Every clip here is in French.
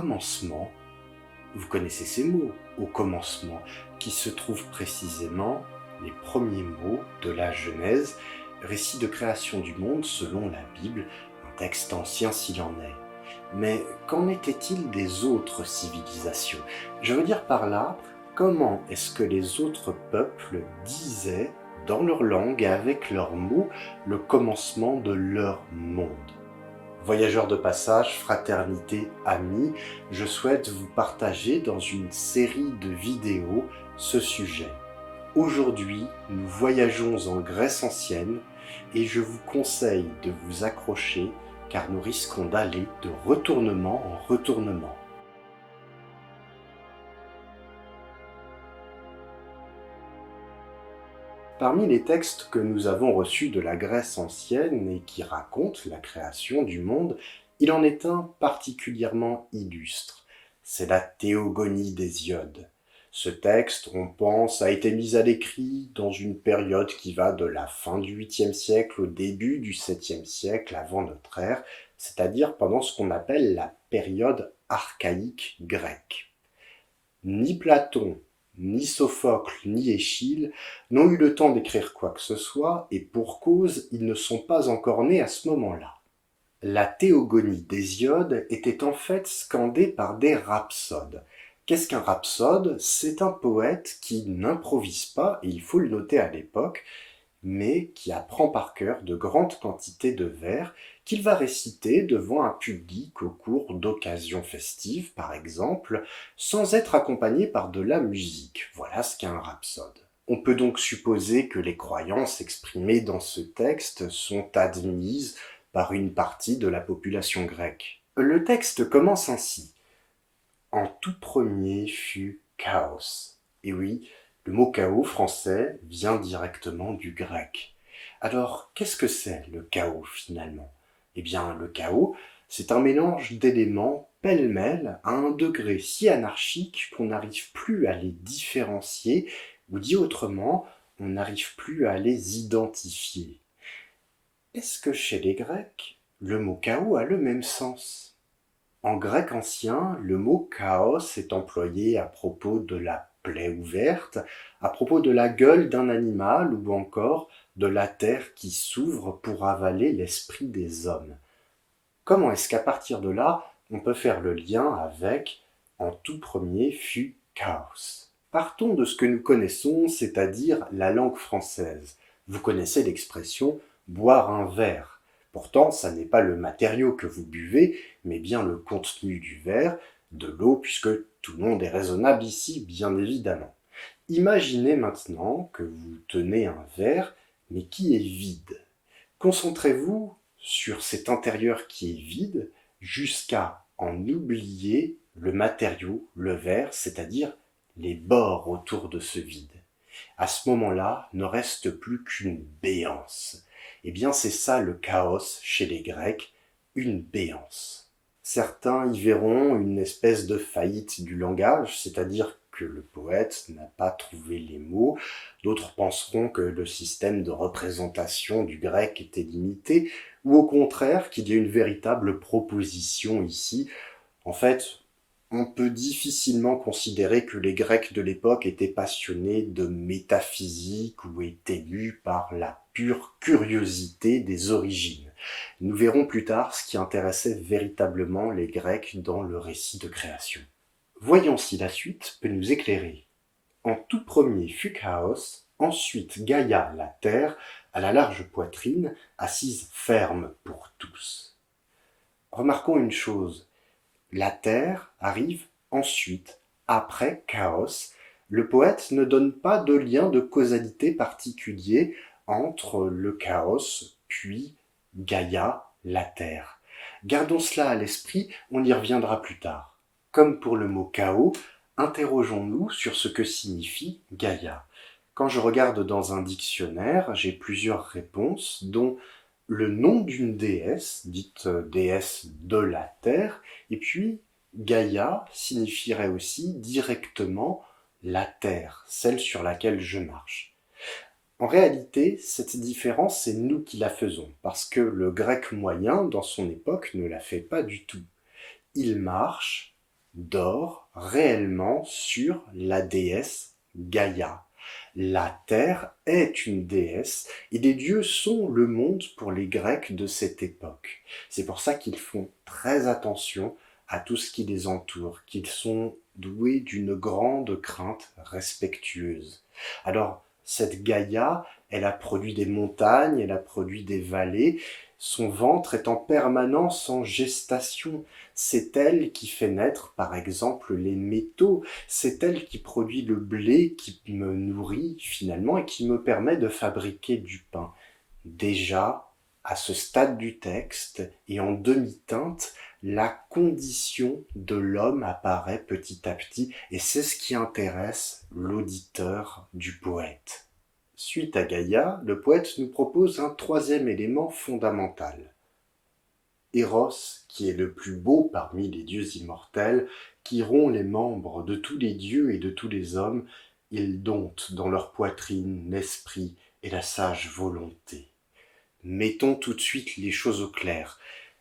commencement, vous connaissez ces mots, au commencement, qui se trouvent précisément les premiers mots de la Genèse, récit de création du monde selon la Bible, un texte ancien s'il en est. Mais qu'en était-il des autres civilisations? Je veux dire par là, comment est-ce que les autres peuples disaient, dans leur langue et avec leurs mots, le commencement de leur monde? Voyageurs de passage, fraternité, amis, je souhaite vous partager dans une série de vidéos ce sujet. Aujourd'hui, nous voyageons en Grèce ancienne et je vous conseille de vous accrocher car nous risquons d'aller de retournement en retournement. Parmi les textes que nous avons reçus de la Grèce ancienne et qui racontent la création du monde, il en est un particulièrement illustre. C'est la Théogonie d'Hésiode. Ce texte, on pense, a été mis à l'écrit dans une période qui va de la fin du 8e siècle au début du 7e siècle avant notre ère, c'est-à-dire pendant ce qu'on appelle la période archaïque grecque. Ni Platon, ni Sophocle, ni Échille n'ont eu le temps d'écrire quoi que ce soit, et pour cause, ils ne sont pas encore nés à ce moment-là. La Théogonie d'Hésiode était en fait scandée par des rhapsodes. Qu'est-ce qu'un rhapsode? C'est un poète qui n'improvise pas, et il faut le noter à l'époque, mais qui apprend par cœur de grandes quantités de vers qu'il va réciter devant un public au cours d'occasions festives, par exemple, sans être accompagné par de la musique. Voilà ce qu'est un rhapsode. On peut donc supposer que les croyances exprimées dans ce texte sont admises par une partie de la population grecque. Le texte commence ainsi. En tout premier fut chaos. Et oui, le mot chaos français vient directement du grec. Alors, qu'est-ce que c'est le chaos finalement? Eh bien, le chaos, c'est un mélange d'éléments pêle-mêle à un degré si anarchique qu'on n'arrive plus à les différencier, ou dit autrement, on n'arrive plus à les identifier. Est-ce que chez les Grecs, le mot chaos a le même sens? En grec ancien, le mot chaos est employé à propos de la plaie ouverte, à propos de la gueule d'un animal ou encore de la terre qui s'ouvre pour avaler l'esprit des hommes. Comment est-ce qu'à partir de là, on peut faire le lien avec « en tout premier fut chaos ». Partons de ce que nous connaissons, c'est-à-dire la langue française. Vous connaissez l'expression « boire un verre ». Pourtant, ça n'est pas le matériau que vous buvez, mais bien le contenu du verre, de l'eau, puisque tout le monde est raisonnable ici, bien évidemment. Imaginez maintenant que vous tenez un verre, mais qui est vide. Concentrez-vous sur cet intérieur qui est vide, jusqu'à en oublier le matériau, le verre, c'est-à-dire les bords autour de ce vide. À ce moment-là, ne reste plus qu'une béance. Eh bien, c'est ça le chaos chez les Grecs, une béance. Certains y verront une espèce de faillite du langage, c'est-à-dire que le poète n'a pas trouvé les mots. D'autres penseront que le système de représentation du grec était limité, ou au contraire qu'il y a une véritable proposition ici. En fait, on peut difficilement considérer que les Grecs de l'époque étaient passionnés de métaphysique ou étaient mus par la pure curiosité des origines. Nous verrons plus tard ce qui intéressait véritablement les Grecs dans le récit de création. Voyons si la suite peut nous éclairer. En tout premier fut Chaos, ensuite Gaïa, la terre, à la large poitrine, assise ferme pour tous. Remarquons une chose. La terre arrive ensuite, après Chaos. Le poète ne donne pas de lien de causalité particulier entre le chaos puis Gaïa, la terre. Gardons cela à l'esprit, on y reviendra plus tard. Comme pour le mot chaos, interrogeons-nous sur ce que signifie Gaïa. Quand je regarde dans un dictionnaire, j'ai plusieurs réponses, dont le nom d'une déesse, dite déesse de la terre, et puis Gaïa signifierait aussi directement la terre, celle sur laquelle je marche. En réalité, cette différence, c'est nous qui la faisons, parce que le grec moyen, dans son époque, ne la fait pas du tout. Il marche dort réellement sur la déesse Gaïa. La Terre est une déesse et les dieux sont le monde pour les Grecs de cette époque. C'est pour ça qu'ils font très attention à tout ce qui les entoure, qu'ils sont doués d'une grande crainte respectueuse. Alors, cette Gaïa, elle a produit des montagnes, elle a produit des vallées, son ventre est en permanence en gestation. C'est elle qui fait naître, par exemple, les métaux. C'est elle qui produit le blé qui me nourrit finalement et qui me permet de fabriquer du pain. Déjà, à ce stade du texte et en demi-teinte, la condition de l'homme apparaît petit à petit et c'est ce qui intéresse l'auditeur du poète. Suite à Gaïa, le poète nous propose un troisième élément fondamental. Eros, qui est le plus beau parmi les dieux immortels, qui rompt les membres de tous les dieux et de tous les hommes, il dompte dans leur poitrine l'esprit et la sage volonté. Mettons tout de suite les choses au clair.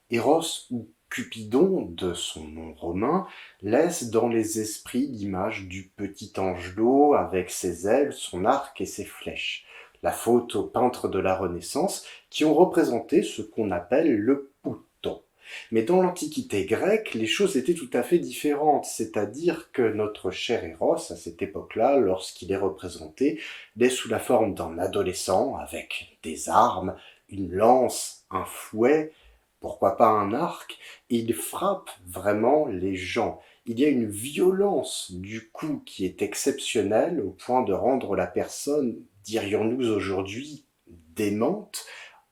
Eros, ou Cupidon, de son nom romain, laisse dans les esprits l'image du petit angelot avec ses ailes, son arc et ses flèches. La faute aux peintres de la Renaissance qui ont représenté ce qu'on appelle le Pouton. Mais dans l'Antiquité grecque, les choses étaient tout à fait différentes, c'est-à-dire que notre cher Eros, à cette époque-là, lorsqu'il est représenté, il est sous la forme d'un adolescent avec des armes, une lance, un fouet, pourquoi pas un arc, et il frappe vraiment les gens. Il y a une violence du coup qui est exceptionnelle au point de rendre la personne, dirions-nous aujourd'hui, démente,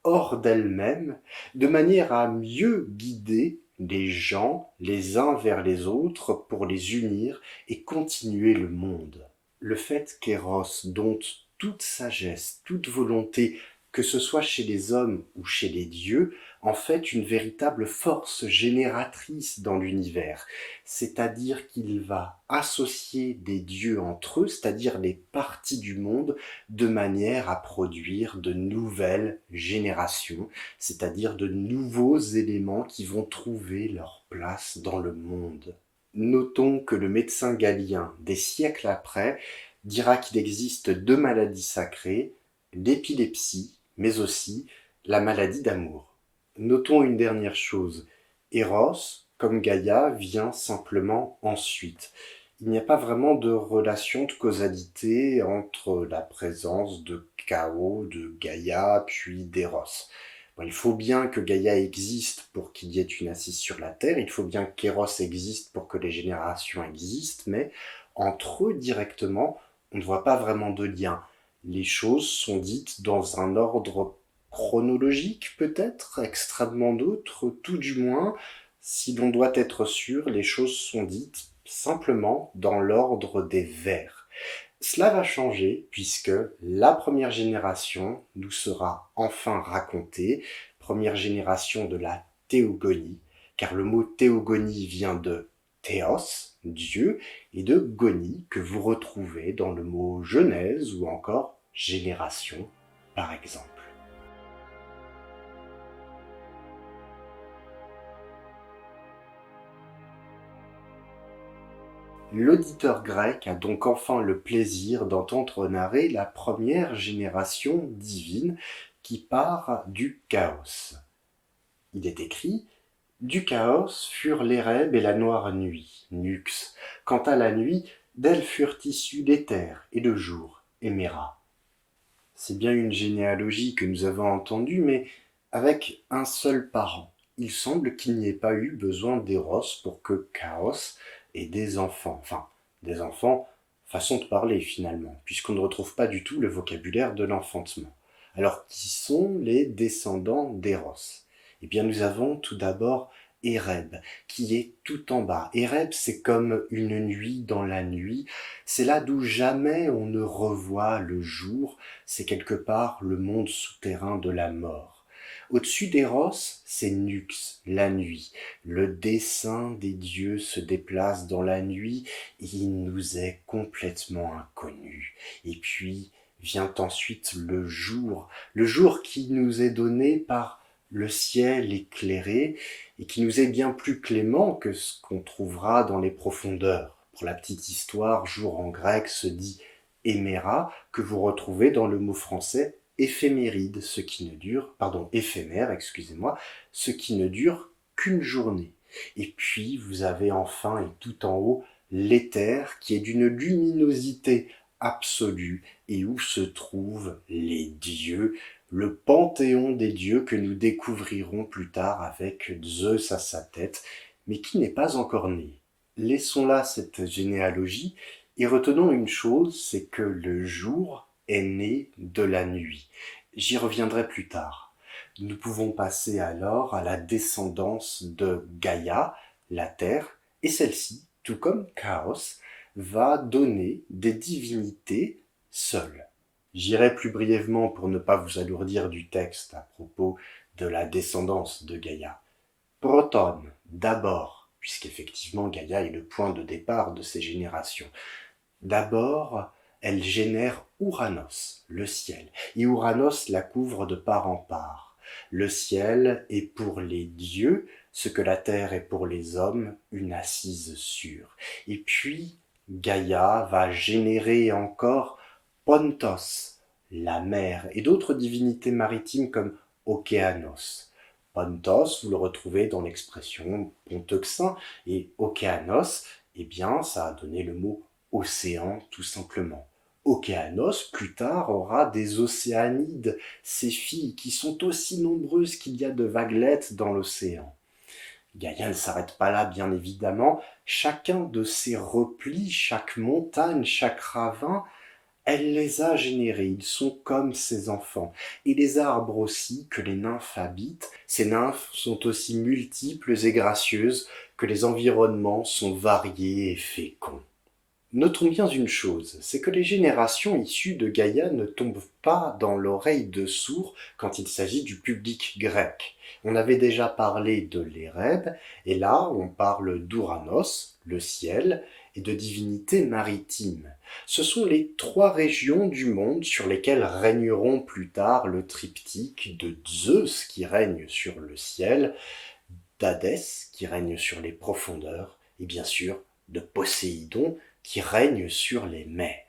hors d'elle-même, de manière à mieux guider les gens les uns vers les autres pour les unir et continuer le monde. Le fait qu'Eros dompte toute sagesse, toute volonté, que ce soit chez les hommes ou chez les dieux, en fait une véritable force génératrice dans l'univers. C'est-à-dire qu'il va associer des dieux entre eux, c'est-à-dire les parties du monde, de manière à produire de nouvelles générations, c'est-à-dire de nouveaux éléments qui vont trouver leur place dans le monde. Notons que le médecin galien, des siècles après, dira qu'il existe deux maladies sacrées, l'épilepsie, mais aussi la maladie d'amour. Notons une dernière chose, Eros, comme Gaïa, vient simplement ensuite. Il n'y a pas vraiment de relation de causalité entre la présence de Chaos, de Gaïa, puis d'Eros. Bon, il faut bien que Gaïa existe pour qu'il y ait une assise sur la Terre, il faut bien qu'Eros existe pour que les générations existent, mais entre eux directement, on ne voit pas vraiment de lien. Les choses sont dites dans un ordre chronologique peut-être, extrêmement neutre, tout du moins, si l'on doit être sûr, les choses sont dites simplement dans l'ordre des vers. Cela va changer puisque la première génération nous sera enfin racontée, première génération de la théogonie, car le mot théogonie vient de théos, Dieu, et de gonie que vous retrouvez dans le mot genèse ou encore génération, par exemple. L'auditeur grec a donc enfin le plaisir d'entendre narrer la première génération divine qui part du chaos. Il est écrit « Du chaos furent l'Érèbe et la noire nuit, Nux. Quant à la nuit, d'elle furent issus l'éther et le jour, Héméra. » C'est bien une généalogie que nous avons entendue, mais avec un seul parent. Il semble qu'il n'y ait pas eu besoin d'Eros pour que Chaos ait des enfants. Enfin, des enfants, façon de parler finalement, puisqu'on ne retrouve pas du tout le vocabulaire de l'enfantement. Alors, qui sont les descendants d'Eros? Eh bien, nous avons tout d'abord Éreb, qui est tout en bas. Éreb, c'est comme une nuit dans la nuit. C'est là d'où jamais on ne revoit le jour. C'est quelque part le monde souterrain de la mort. Au-dessus d'Eros, c'est Nux, la nuit. Le dessein des dieux se déplace dans la nuit, et il nous est complètement inconnu. Et puis vient ensuite le jour qui nous est donné par le ciel éclairé, et qui nous est bien plus clément que ce qu'on trouvera dans les profondeurs. Pour la petite histoire, jour en grec se dit héméra, que vous retrouvez dans le mot français éphéméride, ce qui ne dure, pardon, éphémère, excusez-moi, ce qui ne dure qu'une journée. Et puis, vous avez enfin et tout en haut l'éther qui est d'une luminosité absolue et où se trouvent les dieux, le panthéon des dieux que nous découvrirons plus tard avec Zeus à sa tête, mais qui n'est pas encore né. Laissons là cette généalogie et retenons une chose, c'est que le jour est né de la nuit. J'y reviendrai plus tard. Nous pouvons passer alors à la descendance de Gaïa, la Terre, et celle-ci, tout comme Chaos, va donner des divinités seules. J'irai plus brièvement pour ne pas vous alourdir du texte à propos de la descendance de Gaïa. Proton, d'abord, puisqu'effectivement Gaïa est le point de départ de ces générations. D'abord, elle génère Ouranos, le ciel, et Ouranos la couvre de part en part. Le ciel est pour les dieux ce que la terre est pour les hommes, une assise sûre. Et puis, Gaïa va générer encore Pontos, la mer, et d'autres divinités maritimes comme Océanos. Pontos, vous le retrouvez dans l'expression ponteuxin, et Océanos, eh bien, ça a donné le mot océan, tout simplement. Océanos, plus tard, aura des océanides, ces filles qui sont aussi nombreuses qu'il y a de vaguelettes dans l'océan. Gaïa ne s'arrête pas là, bien évidemment. Chacun de ces replis, chaque montagne, chaque ravin, elle les a générés, ils sont comme ses enfants. Et les arbres aussi, que les nymphes habitent, ces nymphes sont aussi multiples et gracieuses que les environnements sont variés et féconds. Notons bien une chose, c'est que les générations issues de Gaïa ne tombent pas dans l'oreille de sourds quand il s'agit du public grec. On avait déjà parlé de l'Érèbe, et là on parle d'Ouranos, le ciel, et de divinités maritimes. Ce sont les trois régions du monde sur lesquelles régneront plus tard le triptyque de Zeus qui règne sur le ciel, d'Hadès qui règne sur les profondeurs, et bien sûr de Poséidon qui règne sur les mers.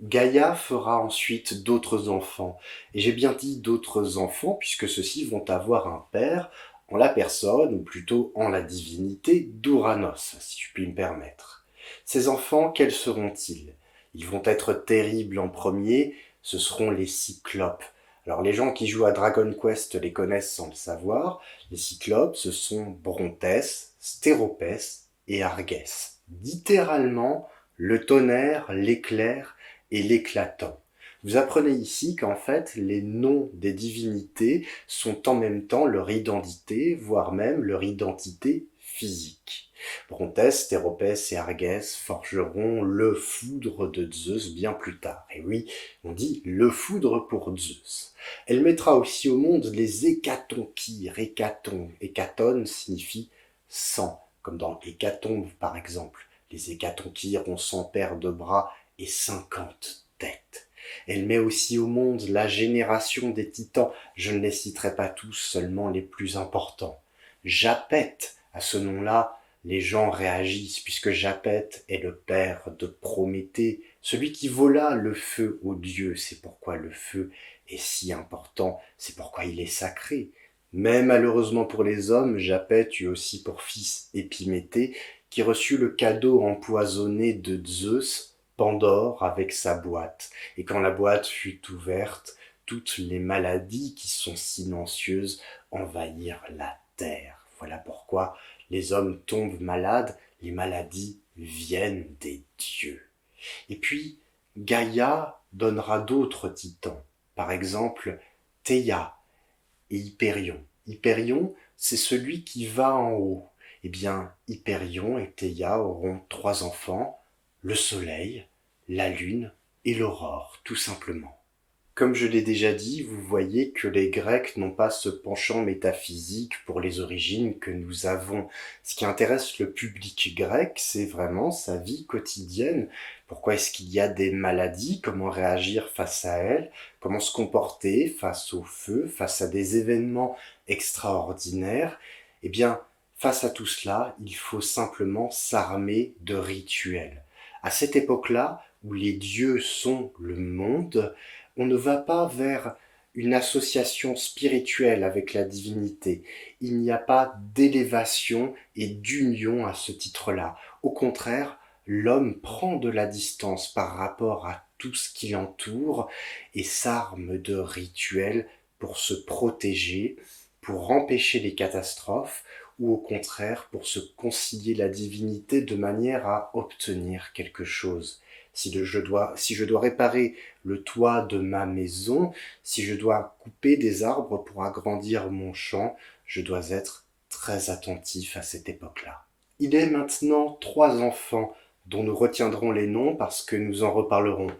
Gaïa fera ensuite d'autres enfants, et j'ai bien dit d'autres enfants puisque ceux-ci vont avoir un père en la personne, ou plutôt en la divinité d'Ouranos, si je puis me permettre. Ces enfants, quels seront-ils? Ils vont être terribles en premier, ce seront les Cyclopes. Alors les gens qui jouent à Dragon Quest les connaissent sans le savoir, les Cyclopes ce sont Brontès, Stéropès et Argès. Littéralement, le tonnerre, l'éclair et l'éclatant. Vous apprenez ici qu'en fait, les noms des divinités sont en même temps leur identité, voire même leur identité physique. Brontès, Stéropès et Argès forgeront le foudre de Zeus bien plus tard. Et oui, on dit le foudre pour Zeus. Elle mettra aussi au monde les hécatonchires. Hécaton signifie 100, comme dans Hécatombe par exemple. Les hécatonchires ont 100 paires de bras et 50 têtes. Elle met aussi au monde la génération des titans. Je ne les citerai pas tous, seulement les plus importants. Japet, à ce nom-là, les gens réagissent, puisque Japet est le père de Prométhée, celui qui vola le feu aux dieux. C'est pourquoi le feu est si important, c'est pourquoi il est sacré. Mais malheureusement pour les hommes, Japet eut aussi pour fils Épiméthée, qui reçut le cadeau empoisonné de Zeus, Pandore, avec sa boîte. Et quand la boîte fut ouverte, toutes les maladies qui sont silencieuses envahirent la terre. Voilà pourquoi les hommes tombent malades, les maladies viennent des dieux. Et puis, Gaïa donnera d'autres titans, par exemple Théia et Hypérion. Hypérion, c'est celui qui va en haut. Eh bien, Hypérion et Théia auront 3 enfants, le soleil, la lune et l'aurore, tout simplement. Comme je l'ai déjà dit, vous voyez que les Grecs n'ont pas ce penchant métaphysique pour les origines que nous avons. Ce qui intéresse le public grec, c'est vraiment sa vie quotidienne. Pourquoi est-ce qu'il y a des maladies? Comment réagir face à elles? Comment se comporter face au feu, face à des événements extraordinaire, eh bien, face à tout cela, il faut simplement s'armer de rituels. À cette époque-là, où les dieux sont le monde, on ne va pas vers une association spirituelle avec la divinité. Il n'y a pas d'élévation et d'union à ce titre-là. Au contraire, l'homme prend de la distance par rapport à tout ce qui l'entoure et s'arme de rituels pour se protéger, pour empêcher les catastrophes, ou au contraire pour se concilier la divinité de manière à obtenir quelque chose. Si je dois réparer le toit de ma maison, si je dois couper des arbres pour agrandir mon champ, je dois être très attentif à cette époque-là. Il est maintenant 3 enfants dont nous retiendrons les noms parce que nous en reparlerons.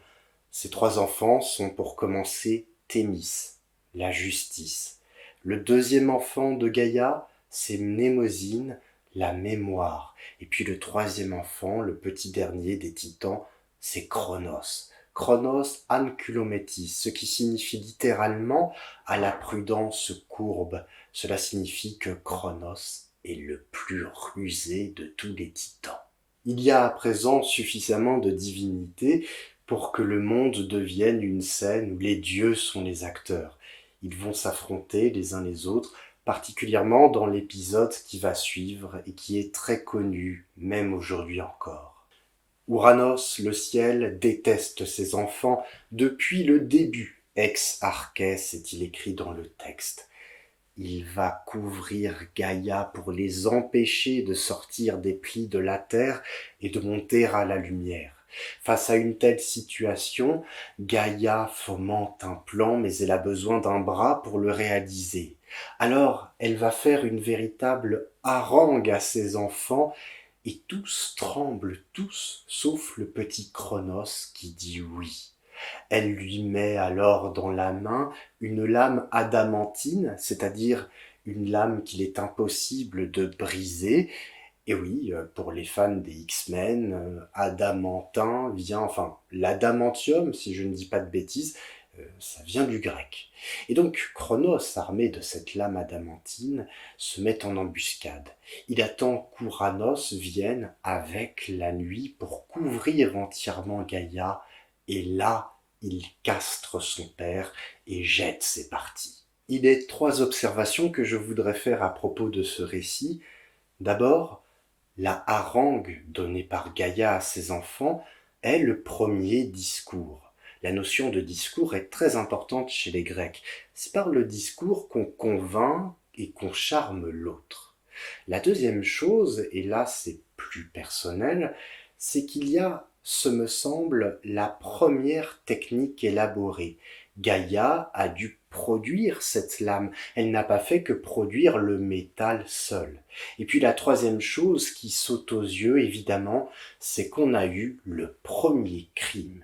Ces 3 enfants sont pour commencer Thémis, la justice. Le deuxième enfant de Gaïa, c'est Mnémosyne, la mémoire. Et puis le troisième enfant, le petit dernier des titans, c'est Cronos. Cronos Ankylométis, ce qui signifie littéralement à la prudence courbe. Cela signifie que Cronos est le plus rusé de tous les titans. Il y a à présent suffisamment de divinité pour que le monde devienne une scène où les dieux sont les acteurs. Ils vont s'affronter les uns les autres, particulièrement dans l'épisode qui va suivre et qui est très connu, même aujourd'hui encore. Ouranos, le ciel, déteste ses enfants depuis le début. Ex arches est-il écrit dans le texte. Il va couvrir Gaïa pour les empêcher de sortir des plis de la terre et de monter à la lumière. Face à une telle situation, Gaïa fomente un plan, mais elle a besoin d'un bras pour le réaliser. Alors, elle va faire une véritable harangue à ses enfants, et tous tremblent, tous, sauf le petit Cronos qui dit oui. Elle lui met alors dans la main une lame adamantine, c'est-à-dire une lame qu'il est impossible de briser. Et oui, pour les fans des X-Men, adamantin vient, enfin, l'adamantium, si je ne dis pas de bêtises, ça vient du grec. Et donc Cronos, armé de cette lame adamantine, se met en embuscade. Il attend qu'Ouranos vienne avec la nuit pour couvrir entièrement Gaïa, et là, il castre son père et jette ses parties. Il est 3 observations que je voudrais faire à propos de ce récit. D'abord, la harangue donnée par Gaïa à ses enfants est le premier discours. La notion de discours est très importante chez les Grecs. C'est par le discours qu'on convainc et qu'on charme l'autre. La deuxième chose, et là c'est plus personnel, c'est qu'il y a, ce me semble, la première technique élaborée. Gaïa a dû produire cette lame, elle n'a pas fait que produire le métal seul. Et puis la troisième chose qui saute aux yeux, évidemment, c'est qu'on a eu le premier crime.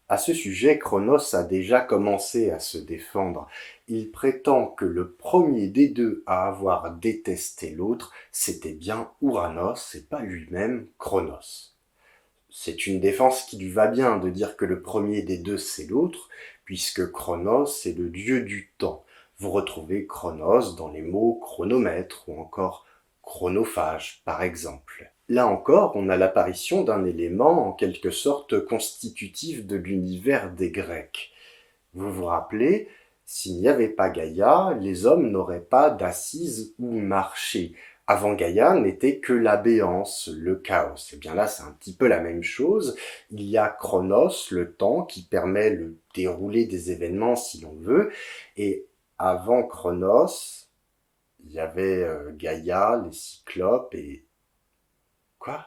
À ce sujet, Cronos a déjà commencé à se défendre. Il prétend que le premier des deux à avoir détesté l'autre, c'était bien Ouranos et pas lui-même Cronos. C'est une défense qui lui va bien de dire que le premier des deux c'est l'autre, puisque Cronos est le dieu du temps. Vous retrouvez Cronos dans les mots chronomètre ou encore chronophage par exemple. Là encore, on a l'apparition d'un élément en quelque sorte constitutif de l'univers des Grecs. Vous vous rappelez, s'il n'y avait pas Gaïa, les hommes n'auraient pas d'assises ou marché. Avant Gaïa n'était que l'abéance, le chaos. Et bien là, c'est un petit peu la même chose. Il y a Chronos, le temps, qui permet le déroulé des événements si l'on veut. Et avant Chronos, il y avait Gaïa, les cyclopes et... Quoi?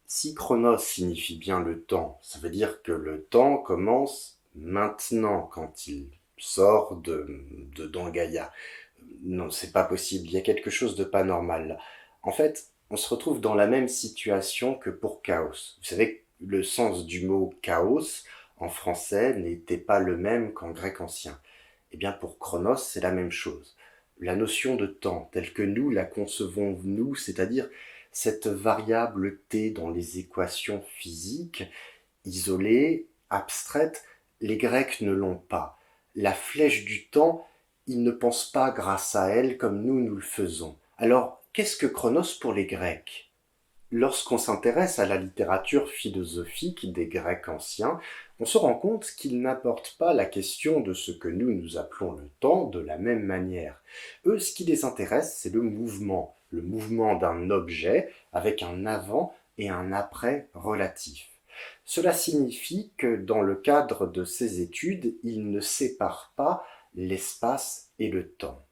Si Chronos signifie bien le temps, ça veut dire que le temps commence maintenant, quand il sort de dans Gaïa. Non, c'est pas possible, il y a quelque chose de pas normal là. En fait, on se retrouve dans la même situation que pour chaos. Vous savez, le sens du mot chaos en français n'était pas le même qu'en grec ancien. Eh bien pour Chronos, c'est la même chose. La notion de temps, telle que nous la concevons nous, c'est-à-dire cette variable t dans les équations physiques, isolée, abstraite, les Grecs ne l'ont pas. La flèche du temps Ils ne pensent pas grâce à elle comme nous le faisons. Alors, qu'est-ce que Chronos pour les Grecs? Lorsqu'on s'intéresse à la littérature philosophique des Grecs anciens, on se rend compte qu'ils n'abordent pas la question de ce que nous appelons le temps de la même manière. Eux, ce qui les intéresse, c'est le mouvement d'un objet avec un avant et un après relatif. Cela signifie que dans le cadre de ces études, ils ne séparent pas l'espace et le temps.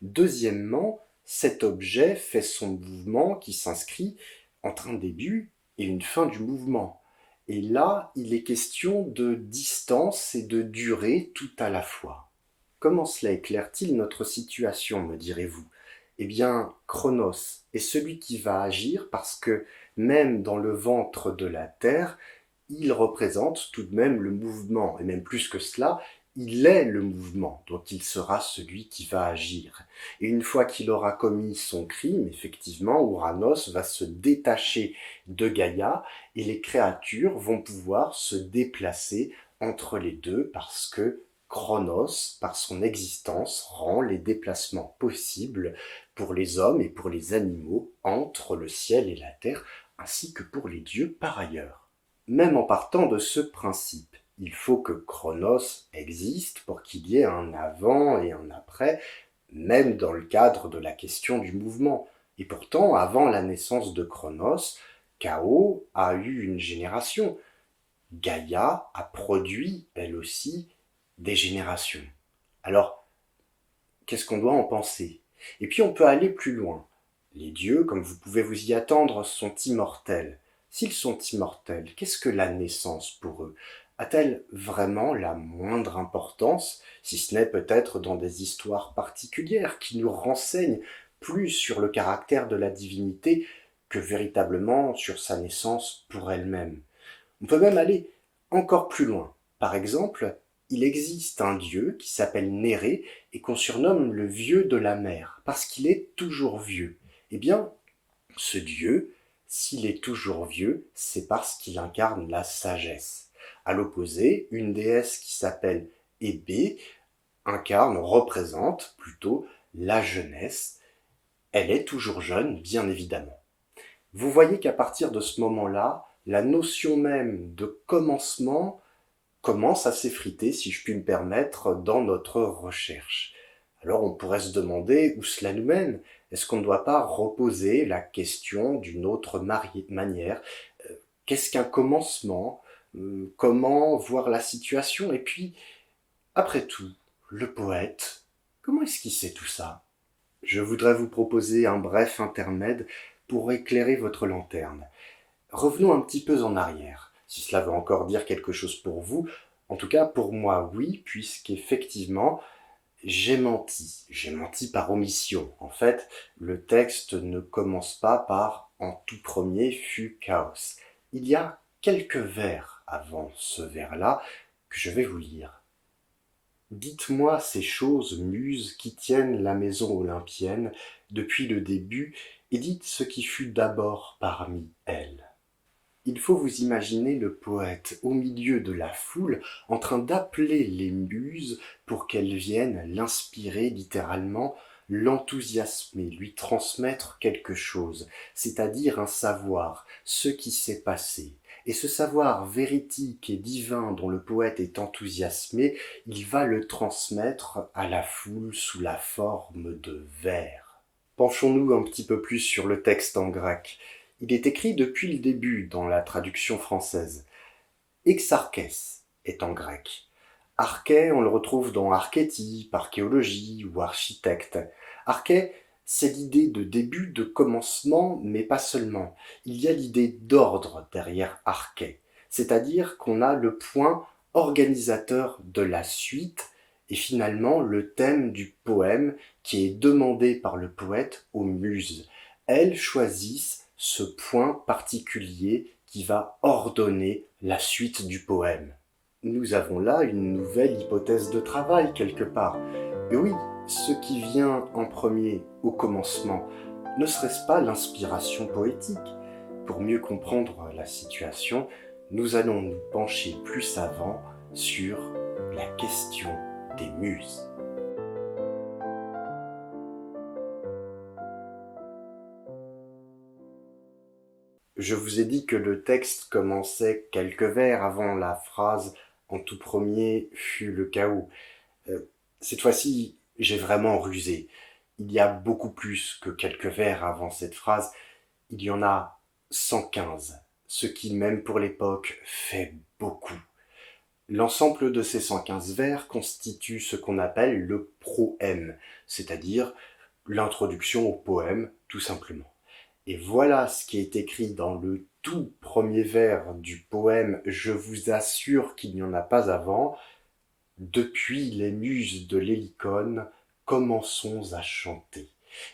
Deuxièmement, cet objet fait son mouvement qui s'inscrit entre un début et une fin du mouvement. Et là, il est question de distance et de durée tout à la fois. Comment cela éclaire-t-il notre situation, me direz-vous? Eh bien, Chronos est celui qui va agir parce que même dans le ventre de la Terre, il représente tout de même le mouvement, et même plus que cela, il est le mouvement, donc il sera celui qui va agir. Et une fois qu'il aura commis son crime, effectivement, Ouranos va se détacher de Gaïa, et les créatures vont pouvoir se déplacer entre les deux parce que Chronos, par son existence, rend les déplacements possibles pour les hommes et pour les animaux entre le ciel et la terre, ainsi que pour les dieux par ailleurs. Même en partant de ce principe, il faut que Chronos existe pour qu'il y ait un avant et un après, même dans le cadre de la question du mouvement. Et pourtant, avant la naissance de Chronos, Chaos a eu une génération. Gaïa a produit, elle aussi, des générations. Alors, qu'est-ce qu'on doit en penser? Et puis on peut aller plus loin. Les dieux, comme vous pouvez vous y attendre, sont immortels. S'ils sont immortels, qu'est-ce que la naissance pour eux? A-t-elle vraiment la moindre importance, si ce n'est peut-être dans des histoires particulières qui nous renseignent plus sur le caractère de la divinité que véritablement sur sa naissance pour elle-même? On peut même aller encore plus loin. Par exemple, il existe un dieu qui s'appelle Néré et qu'on surnomme le vieux de la mer, parce qu'il est toujours vieux. Eh bien, ce dieu, s'il est toujours vieux, c'est parce qu'il incarne la sagesse. À l'opposé, une déesse qui s'appelle Hébé représente plutôt la jeunesse. Elle est toujours jeune, bien évidemment. Vous voyez qu'à partir de ce moment-là, la notion même de commencement commence à s'effriter, si je puis me permettre, dans notre recherche. Alors on pourrait se demander où cela nous mène. Est-ce qu'on ne doit pas reposer la question d'une autre manière? Qu'est-ce qu'un commencement? Comment voir la situation? Et puis, après tout, le poète, comment est-ce qu'il sait tout ça? Je voudrais vous proposer un bref intermède pour éclairer votre lanterne. Revenons un petit peu en arrière, si cela veut encore dire quelque chose pour vous. En tout cas, pour moi, oui, puisqu'effectivement, j'ai menti. J'ai menti par omission. En fait, le texte ne commence pas par «En tout premier fut Chaos». Il y a quelques vers avant ce vers-là que je vais vous lire. Dites-moi ces choses, muses, qui tiennent la maison olympienne depuis le début, et dites ce qui fut d'abord parmi elles. Il faut vous imaginer le poète au milieu de la foule en train d'appeler les muses pour qu'elles viennent l'inspirer littéralement, l'enthousiasmer, lui transmettre quelque chose, c'est-à-dire un savoir, ce qui s'est passé. Et ce savoir véridique et divin dont le poète est enthousiasmé, il va le transmettre à la foule sous la forme de vers. Penchons-nous un petit peu plus sur le texte en grec. Il est écrit depuis le début dans la traduction française. Exarchès est en grec. Arché, on le retrouve dans archétype, archéologie ou architecte. Arché, c'est l'idée de début, de commencement, mais pas seulement. Il y a l'idée d'ordre derrière arché, c'est-à-dire qu'on a le point organisateur de la suite et finalement le thème du poème qui est demandé par le poète aux muses. Elles choisissent ce point particulier qui va ordonner la suite du poème. Nous avons là une nouvelle hypothèse de travail quelque part. Et oui, ce qui vient en premier au commencement, ne serait-ce pas l'inspiration poétique? Pour mieux comprendre la situation, nous allons nous pencher plus avant sur la question des muses. Je vous ai dit que le texte commençait quelques vers avant la phrase « En tout premier fut le chaos ». Cette fois-ci, j'ai vraiment rusé. Il y a beaucoup plus que quelques vers avant cette phrase. Il y en a 115, ce qui, même pour l'époque, fait beaucoup. L'ensemble de ces 115 vers constitue ce qu'on appelle le proème, c'est-à-dire l'introduction au poème, tout simplement. Et voilà ce qui est écrit dans le tout premier vers du poème « Je vous assure qu'il n'y en a pas avant ». Depuis les muses de l'Hélicone, commençons à chanter.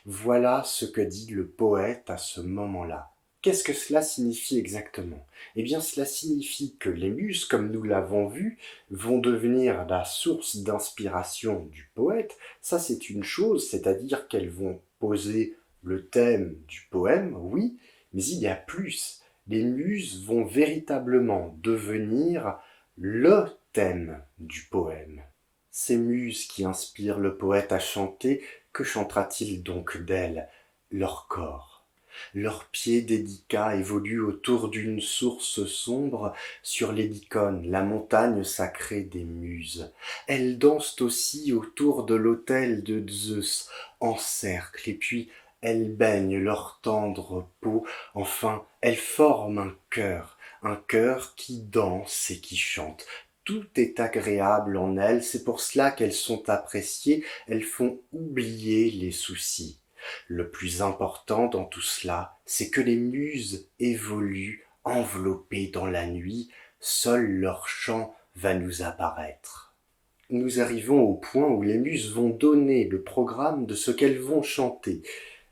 Voilà ce que dit le poète à ce moment-là. Qu'est-ce que cela signifie exactement? Eh bien, cela signifie que les muses, comme nous l'avons vu, vont devenir la source d'inspiration du poète. Ça, c'est une chose, c'est-à-dire qu'elles vont poser le thème du poème, oui, mais il y a plus. Les muses vont véritablement devenir le thème du poème. Ces muses qui inspirent le poète à chanter, que chantera-t-il donc d'elles? Leur corps. Leurs pieds délicats évoluent autour d'une source sombre sur l'Hélicone, la montagne sacrée des muses. Elles dansent aussi autour de l'autel de Zeus, en cercle, et puis elles baignent leur tendre peau. Enfin, elles forment un chœur qui danse et qui chante. Tout est agréable en elles, c'est pour cela qu'elles sont appréciées, elles font oublier les soucis. Le plus important dans tout cela, c'est que les muses évoluent enveloppées dans la nuit, seul leur chant va nous apparaître. Nous arrivons au point où les muses vont donner le programme de ce qu'elles vont chanter,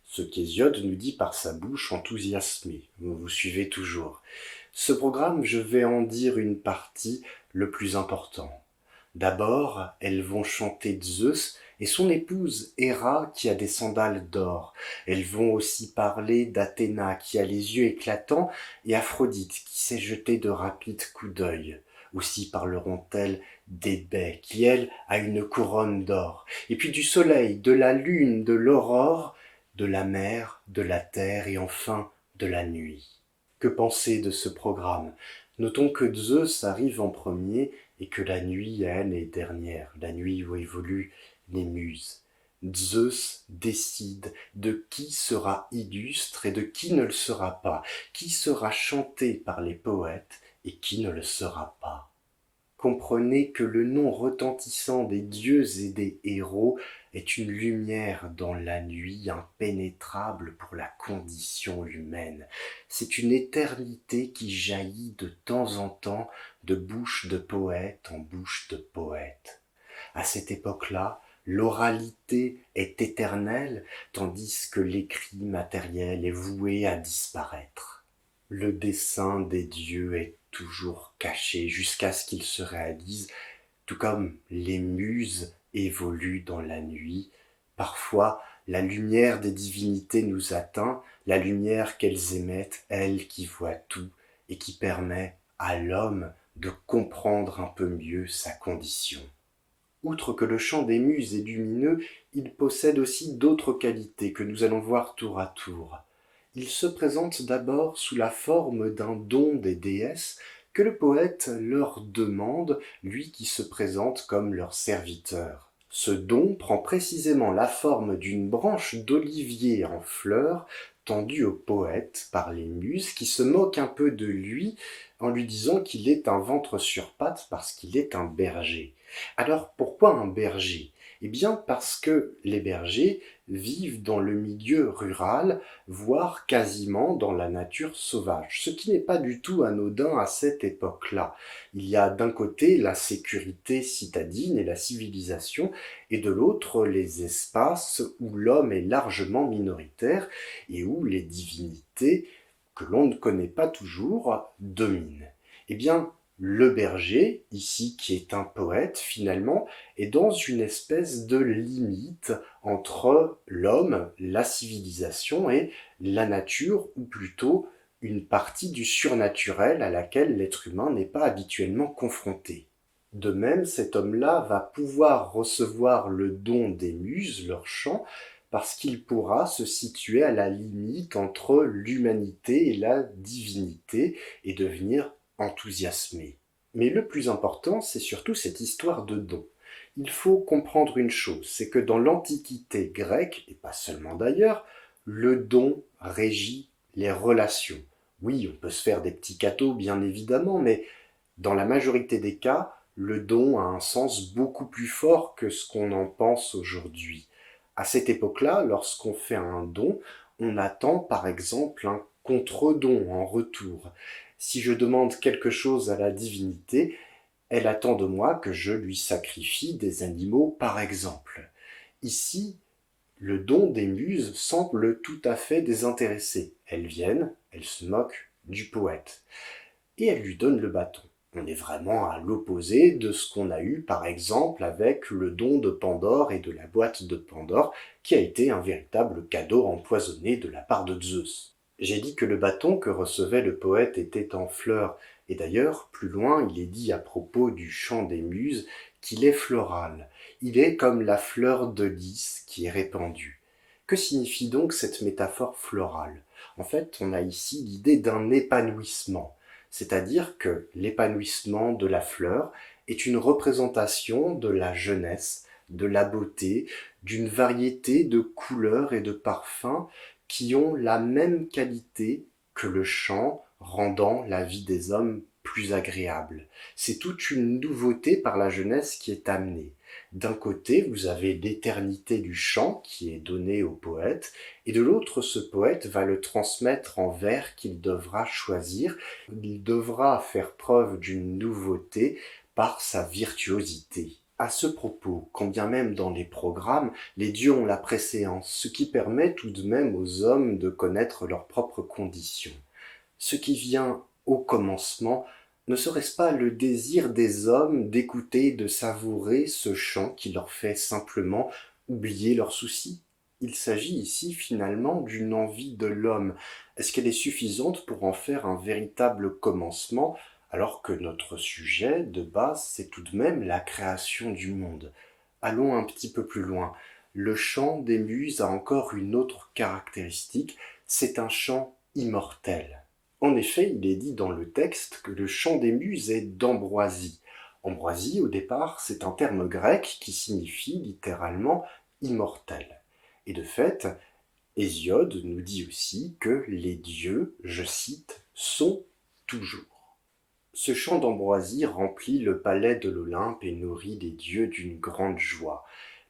ce qu'Hésiode nous dit par sa bouche enthousiasmée. Vous suivez toujours. Ce programme, je vais en dire une partie, le plus important. D'abord, elles vont chanter Zeus et son épouse Héra qui a des sandales d'or. Elles vont aussi parler d'Athéna qui a les yeux éclatants et Aphrodite qui sait jeter de rapides coups d'œil. Aussi parleront-elles d'Hébé qui, elle, a une couronne d'or. Et puis du soleil, de la lune, de l'aurore, de la mer, de la terre et enfin de la nuit. Que penser de ce programme? Notons que Zeus arrive en premier et que la nuit, elle, est dernière, la nuit où évoluent les muses. Zeus décide de qui sera illustre et de qui ne le sera pas, qui sera chanté par les poètes et qui ne le sera pas. Comprenez que le nom retentissant des dieux et des héros est une lumière dans la nuit impénétrable pour la condition humaine. C'est une éternité qui jaillit de temps en temps de bouche de poète en bouche de poète. À cette époque-là, l'oralité est éternelle, tandis que l'écrit matériel est voué à disparaître. Le dessein des dieux est toujours caché jusqu'à ce qu'il se réalise, tout comme les muses évoluent dans la nuit. Parfois, la lumière des divinités nous atteint, la lumière qu'elles émettent, elles qui voient tout et qui permet à l'homme de comprendre un peu mieux sa condition. Outre que le chant des muses est lumineux, il possède aussi d'autres qualités que nous allons voir tour à tour. Il se présente d'abord sous la forme d'un don des déesses que le poète leur demande, lui qui se présente comme leur serviteur. Ce don prend précisément la forme d'une branche d'olivier en fleurs tendue au poète par les muses qui se moquent un peu de lui en lui disant qu'il est un ventre sur pattes parce qu'il est un berger. Alors pourquoi un berger? Eh bien parce que les bergers vivent dans le milieu rural, voire quasiment dans la nature sauvage, ce qui n'est pas du tout anodin à cette époque-là. Il y a d'un côté la sécurité citadine et la civilisation, et de l'autre les espaces où l'homme est largement minoritaire et où les divinités, que l'on ne connaît pas toujours, dominent. Eh bien, le berger, ici qui est un poète finalement, est dans une espèce de limite entre l'homme, la civilisation et la nature, ou plutôt une partie du surnaturel à laquelle l'être humain n'est pas habituellement confronté. De même, cet homme-là va pouvoir recevoir le don des muses, leur chant, parce qu'il pourra se situer à la limite entre l'humanité et la divinité et devenir enthousiasmé. Mais le plus important, c'est surtout cette histoire de don. Il faut comprendre une chose, c'est que dans l'Antiquité grecque, et pas seulement d'ailleurs, le don régit les relations. Oui, on peut se faire des petits cadeaux, bien évidemment, mais dans la majorité des cas, le don a un sens beaucoup plus fort que ce qu'on en pense aujourd'hui. À cette époque-là, lorsqu'on fait un don, on attend par exemple un contre-don en retour. Si je demande quelque chose à la divinité, elle attend de moi que je lui sacrifie des animaux par exemple. Ici, le don des muses semble tout à fait désintéressé. Elles viennent, elles se moquent du poète et elles lui donnent le bâton. On est vraiment à l'opposé de ce qu'on a eu par exemple avec le don de Pandore et de la boîte de Pandore qui a été un véritable cadeau empoisonné de la part de Zeus. J'ai dit que le bâton que recevait le poète était en fleurs, et d'ailleurs, plus loin, il est dit à propos du chant des muses qu'il est floral. Il est comme la fleur de lys qui est répandue. Que signifie donc cette métaphore florale? En fait, on a ici l'idée d'un épanouissement, c'est-à-dire que l'épanouissement de la fleur est une représentation de la jeunesse, de la beauté, d'une variété de couleurs et de parfums qui ont la même qualité que le chant, rendant la vie des hommes plus agréable. C'est toute une nouveauté par la jeunesse qui est amenée. D'un côté, vous avez l'éternité du chant qui est donnée au poète, et de l'autre, ce poète va le transmettre en vers qu'il devra choisir. Il devra faire preuve d'une nouveauté par sa virtuosité. À ce propos, quand bien même dans les programmes, les dieux ont la préséance, ce qui permet tout de même aux hommes de connaître leurs propres conditions. Ce qui vient au commencement, ne serait-ce pas le désir des hommes d'écouter, de savourer ce chant qui leur fait simplement oublier leurs soucis? Il s'agit ici finalement d'une envie de l'homme. Est-ce qu'elle est suffisante pour en faire un véritable commencement, alors que notre sujet de base, c'est tout de même la création du monde? Allons un petit peu plus loin. Le chant des muses a encore une autre caractéristique, c'est un chant immortel. En effet, il est dit dans le texte que le chant des muses est d'ambroisie. Ambroisie, au départ, c'est un terme grec qui signifie littéralement immortel. Et de fait, Hésiode nous dit aussi que les dieux, je cite, sont toujours. Ce chant d'ambroisie remplit le palais de l'Olympe et nourrit les dieux d'une grande joie.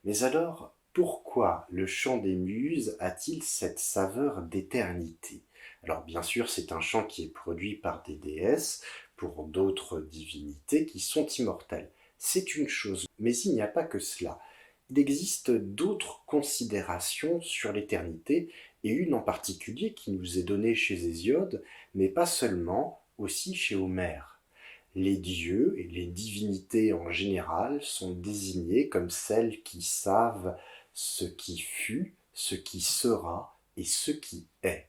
Mais alors, pourquoi le chant des muses a-t-il cette saveur d'éternité? Alors bien sûr, c'est un chant qui est produit par des déesses pour d'autres divinités qui sont immortelles. C'est une chose, mais il n'y a pas que cela. Il existe d'autres considérations sur l'éternité, et une en particulier qui nous est donnée chez Hésiode, mais pas seulement, aussi chez Homère. Les dieux et les divinités en général sont désignés comme celles qui savent ce qui fut, ce qui sera et ce qui est.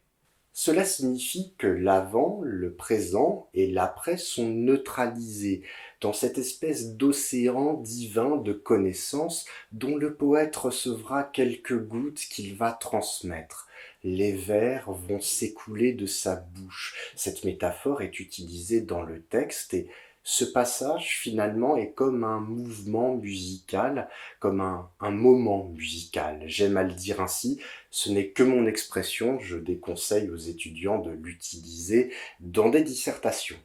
Cela signifie que l'avant, le présent et l'après sont neutralisés dans cette espèce d'océan divin de connaissances dont le poète recevra quelques gouttes qu'il va transmettre. Les vers vont s'écouler de sa bouche. Cette métaphore est utilisée dans le texte et ce passage finalement est comme un mouvement musical, comme un moment musical. J'aime à le dire ainsi, ce n'est que mon expression, je déconseille aux étudiants de l'utiliser dans des dissertations.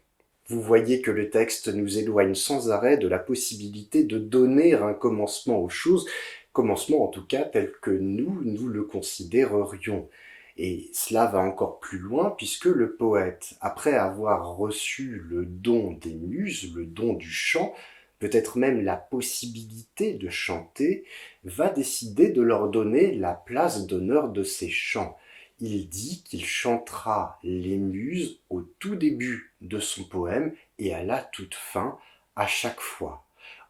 Vous voyez que le texte nous éloigne sans arrêt de la possibilité de donner un commencement aux choses, commencement en tout cas tel que nous le considérerions. Et cela va encore plus loin puisque le poète, après avoir reçu le don des muses, le don du chant, peut-être même la possibilité de chanter, va décider de leur donner la place d'honneur de ces chants. Il dit qu'il chantera les muses au tout début de son poème et à la toute fin, à chaque fois.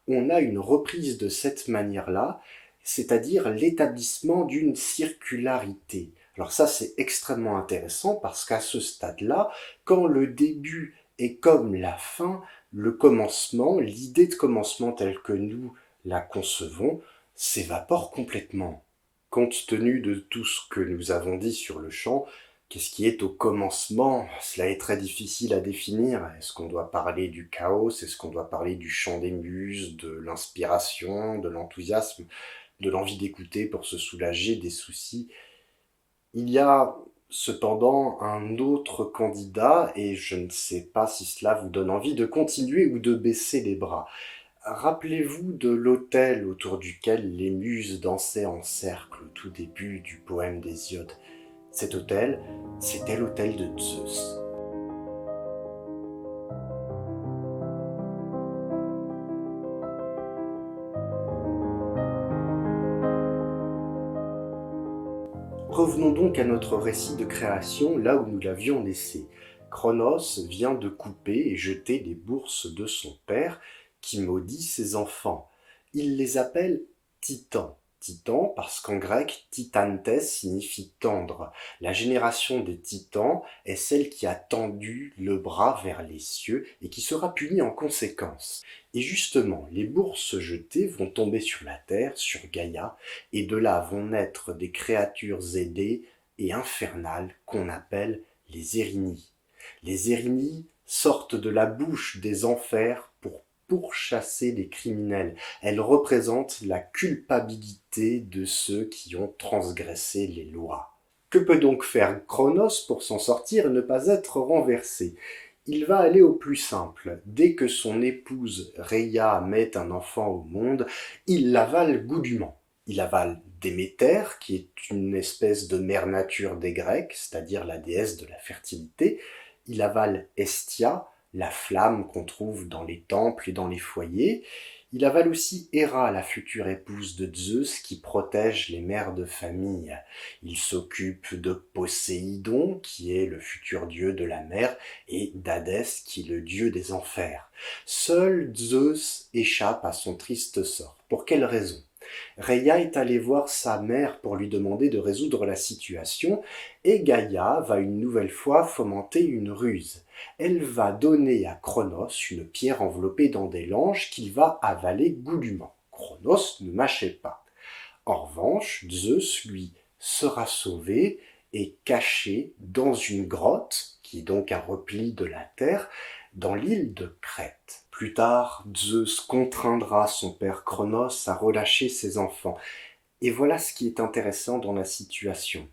On a une reprise de cette manière-là, c'est-à-dire l'établissement d'une circularité. Alors ça, c'est extrêmement intéressant parce qu'à ce stade-là, quand le début est comme la fin, le commencement, l'idée de commencement telle que nous la concevons, s'évapore complètement. Compte tenu de tout ce que nous avons dit sur le chant, qu'est-ce qui est au commencement? Cela est très difficile à définir. Est-ce qu'on doit parler du chaos? Est-ce qu'on doit parler du chant des muses, de l'inspiration, de l'enthousiasme, de l'envie d'écouter pour se soulager des soucis? Il y a cependant un autre candidat, et je ne sais pas si cela vous donne envie de continuer ou de baisser les bras. Rappelez-vous de l'autel autour duquel les muses dansaient en cercle au tout début du poème d'Hésiode. Cet autel, c'était l'autel de Zeus. Revenons donc à notre récit de création, là où nous l'avions laissé. Cronos vient de couper et jeter les bourses de son père, qui maudit ses enfants. Il les appelle titans. Titans parce qu'en grec, titantes signifie tendre. La génération des titans est celle qui a tendu le bras vers les cieux et qui sera punie en conséquence. Et justement, les bourses jetées vont tomber sur la terre, sur Gaïa, et de là vont naître des créatures ailées et infernales qu'on appelle les Érinies. Les Érinies sortent de la bouche des enfers pour pourchasser les criminels. Elles représentent la culpabilité de ceux qui ont transgressé les lois. Que peut donc faire Cronos pour s'en sortir et ne pas être renversé? Il va aller au plus simple. Dès que son épouse Rhéia met un enfant au monde, il l'avale goulûment. Il avale Déméter, qui est une espèce de mère nature des Grecs, c'est-à-dire la déesse de la fertilité. Il avale Hestia, la flamme qu'on trouve dans les temples et dans les foyers. Il avale aussi Héra, la future épouse de Zeus, qui protège les mères de famille. Il s'occupe de Poséidon, qui est le futur dieu de la mer, et d'Hadès, qui est le dieu des enfers. Seul Zeus échappe à son triste sort. Pour quelle raison? Rhéia est allée voir sa mère pour lui demander de résoudre la situation, et Gaïa va une nouvelle fois fomenter une ruse. Elle va donner à Cronos une pierre enveloppée dans des langes qu'il va avaler goulûment. Cronos ne mâchait pas. En revanche, Zeus, lui, sera sauvé et caché dans une grotte, qui est donc un repli de la terre, dans l'île de Crète. Plus tard, Zeus contraindra son père Cronos à relâcher ses enfants. Et voilà ce qui est intéressant dans la situation.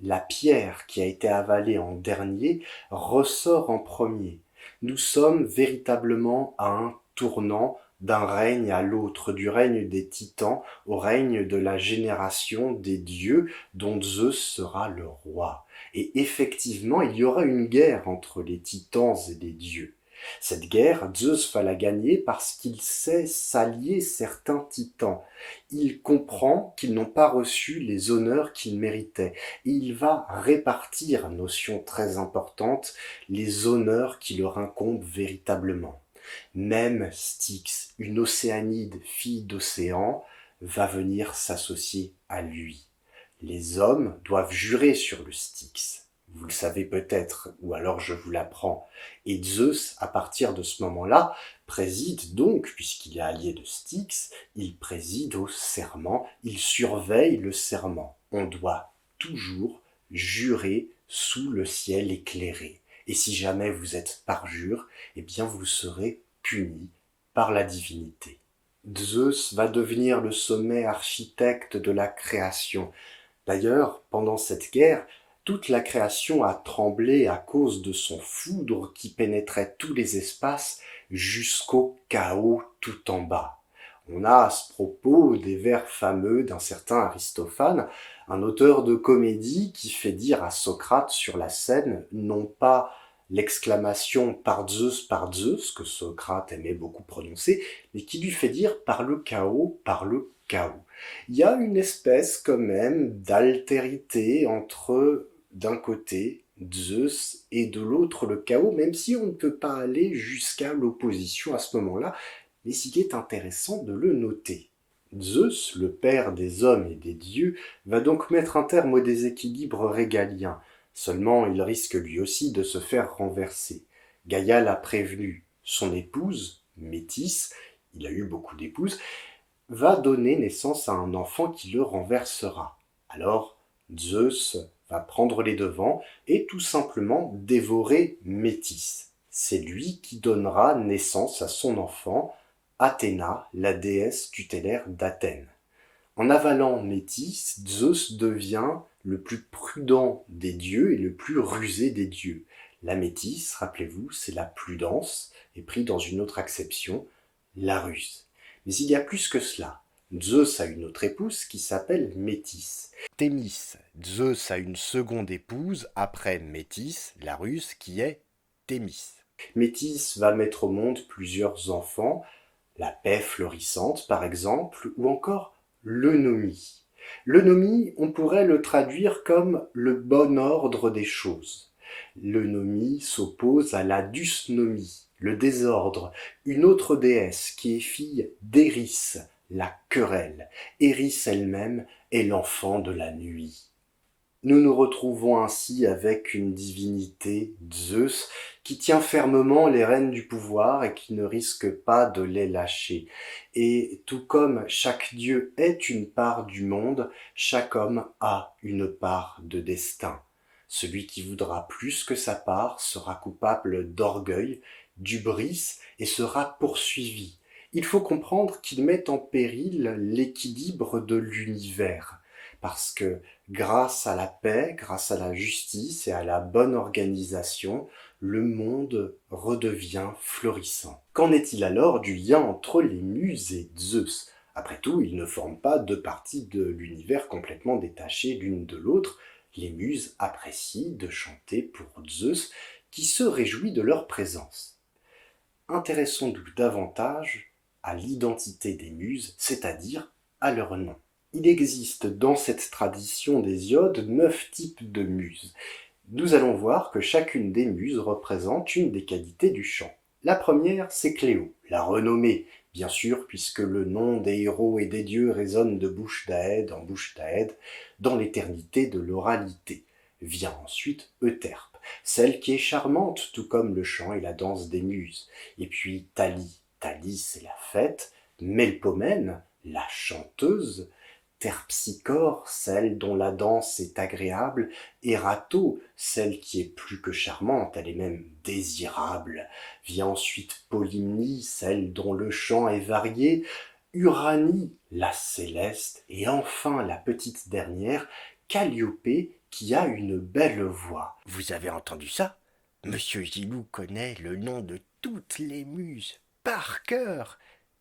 La pierre qui a été avalée en dernier ressort en premier. Nous sommes véritablement à un tournant d'un règne à l'autre, du règne des titans au règne de la génération des dieux dont Zeus sera le roi. Et effectivement, il y aura une guerre entre les titans et les dieux. Cette guerre, Zeus va la gagner parce qu'il sait s'allier certains titans. Il comprend qu'ils n'ont pas reçu les honneurs qu'ils méritaient. Et il va répartir, notion très importante, les honneurs qui leur incombent véritablement. Même Styx, une océanide fille d'océan, va venir s'associer à lui. Les hommes doivent jurer sur le Styx. Vous le savez peut-être, ou alors je vous l'apprends. Et Zeus, à partir de ce moment-là, préside donc, puisqu'il est allié de Styx, il préside au serment, il surveille le serment. On doit toujours jurer sous le ciel éclairé. Et si jamais vous êtes parjure, eh bien vous serez puni par la divinité. Zeus va devenir le sommet architecte de la création. D'ailleurs, pendant cette guerre, toute la création a tremblé à cause de son foudre qui pénétrait tous les espaces jusqu'au chaos tout en bas. On a à ce propos des vers fameux d'un certain Aristophane, un auteur de comédie qui fait dire à Socrate sur la scène, non pas l'exclamation par Zeus, que Socrate aimait beaucoup prononcer, mais qui lui fait dire par le chaos, par le chaos. Il y a une espèce quand même d'altérité entre d'un côté Zeus et de l'autre le chaos, même si on ne peut pas aller jusqu'à l'opposition à ce moment-là, mais il est intéressant de le noter. Zeus, le père des hommes et des dieux, va donc mettre un terme au déséquilibre régalien. Seulement, il risque lui aussi de se faire renverser. Gaïa l'a prévenu. Son épouse, Métis, il a eu beaucoup d'épouses, va donner naissance à un enfant qui le renversera. Alors Zeus va prendre les devants et tout simplement dévorer Métis. C'est lui qui donnera naissance à son enfant, Athéna, la déesse tutélaire d'Athènes. En avalant Métis, Zeus devient le plus prudent des dieux et le plus rusé des dieux. La métis, rappelez-vous, c'est la prudence, et pris dans une autre acception, la ruse. Mais il y a plus que cela. Zeus a une autre épouse qui s'appelle Métis. Thémis, Zeus a une seconde épouse après Métis, la ruse, qui est Thémis. Métis va mettre au monde plusieurs enfants, la paix florissante par exemple, ou encore l'eunomie. L'eunomie, on pourrait le traduire comme le bon ordre des choses. L'eunomie s'oppose à la dysnomie, le désordre, une autre déesse qui est fille d'Éris, la querelle. Éris elle-même est l'enfant de la nuit. Nous nous retrouvons ainsi avec une divinité, Zeus, qui tient fermement les rênes du pouvoir et qui ne risque pas de les lâcher. Et tout comme chaque dieu est une part du monde, chaque homme a une part de destin. Celui qui voudra plus que sa part sera coupable d'orgueil, d'hubris et sera poursuivi. Il faut comprendre qu'il met en péril l'équilibre de l'univers, parce que grâce à la paix, grâce à la justice et à la bonne organisation, le monde redevient florissant. Qu'en est-il alors du lien entre les muses et Zeus? Après tout, ils ne forment pas deux parties de l'univers complètement détachées l'une de l'autre. Les muses apprécient de chanter pour Zeus, qui se réjouit de leur présence. Intéressons-nous davantage à l'identité des muses, c'est-à-dire à leur nom. Il existe dans cette tradition d'Hésiode 9 types de muses. Nous allons voir que chacune des muses représente une des qualités du chant. La première, c'est Cléo, la renommée, bien sûr, puisque le nom des héros et des dieux résonne de bouche d'Aède en bouche d'Aède dans l'éternité de l'oralité. Vient ensuite Euterpe, celle qui est charmante, tout comme le chant et la danse des muses. Et puis Thalie, Thalie c'est la fête, Melpomène, la chanteuse, Terpsichore, celle dont la danse est agréable, Erato, celle qui est plus que charmante, elle est même désirable. Vient ensuite Polymnie, celle dont le chant est varié, Uranie, la céleste, et enfin la petite dernière, Calliope, qui a une belle voix. Vous avez entendu ça? Monsieur Gilou connaît le nom de toutes les muses par cœur,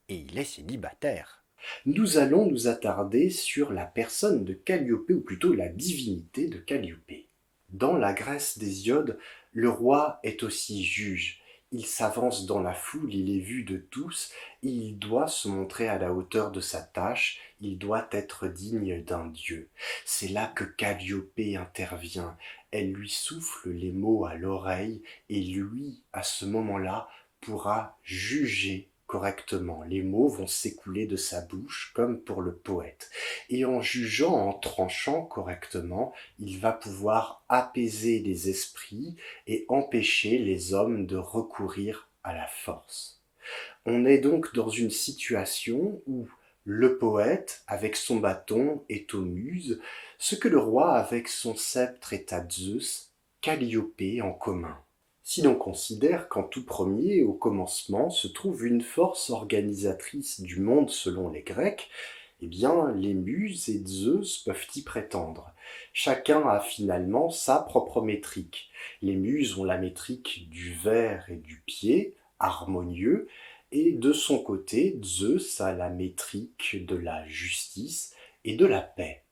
et il est célibataire. Nous allons nous attarder sur la personne de Calliope, ou plutôt la divinité de Calliope. Dans la Grèce d'Hésiode, le roi est aussi juge. Il s'avance dans la foule, il est vu de tous, et il doit se montrer à la hauteur de sa tâche, il doit être digne d'un dieu. C'est là que Calliope intervient. Elle lui souffle les mots à l'oreille, et lui, à ce moment-là, pourra juger correctement. Les mots vont s'écouler de sa bouche comme pour le poète. Et en jugeant, en tranchant correctement, il va pouvoir apaiser les esprits et empêcher les hommes de recourir à la force. On est donc dans une situation où le poète, avec son bâton, est aux muses, ce que le roi, avec son sceptre, est à Zeus, Calliope en commun. Si l'on considère qu'en tout premier, au commencement, se trouve une force organisatrice du monde selon les Grecs, eh bien, les muses et Zeus peuvent y prétendre. Chacun a finalement sa propre métrique. Les muses ont la métrique du vers et du pied, harmonieux, et de son côté, Zeus a la métrique de la justice et de la paix.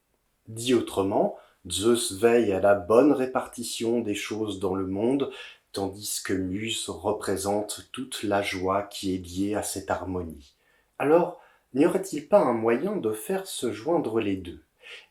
Dit autrement, Zeus veille à la bonne répartition des choses dans le monde, tandis que Muse représente toute la joie qui est liée à cette harmonie. Alors, n'y aurait-il pas un moyen de faire se joindre les deux?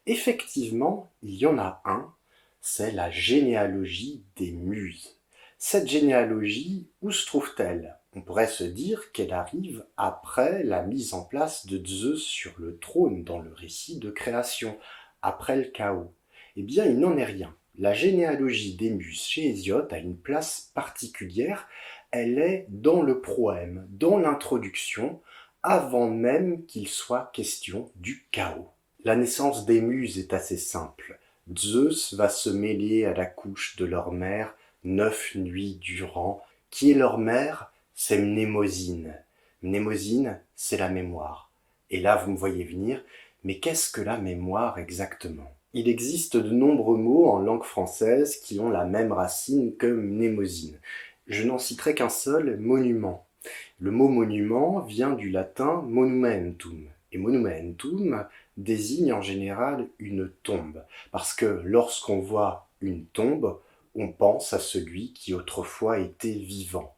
Effectivement, il y en a un, c'est la généalogie des Muses. Cette généalogie, où se trouve-t-elle? On pourrait se dire qu'elle arrive après la mise en place de Zeus sur le trône dans le récit de création, après le chaos. Eh bien, il n'en est rien. La généalogie des Muses chez Hésiode a une place particulière, elle est dans le proème, dans l'introduction, avant même qu'il soit question du chaos. La naissance des muses est assez simple. Zeus va se mêler à la couche de leur mère 9 nuits durant. Qui est leur mère? C'est Mnémosyne. Mnémosyne, c'est la mémoire. Et là, vous me voyez venir, mais qu'est-ce que la mémoire exactement? Il existe de nombreux mots en langue française qui ont la même racine que mnémosyne. Je n'en citerai qu'un seul, monument. Le mot monument vient du latin monumentum. Et monumentum désigne en général une tombe. Parce que lorsqu'on voit une tombe, on pense à celui qui autrefois était vivant.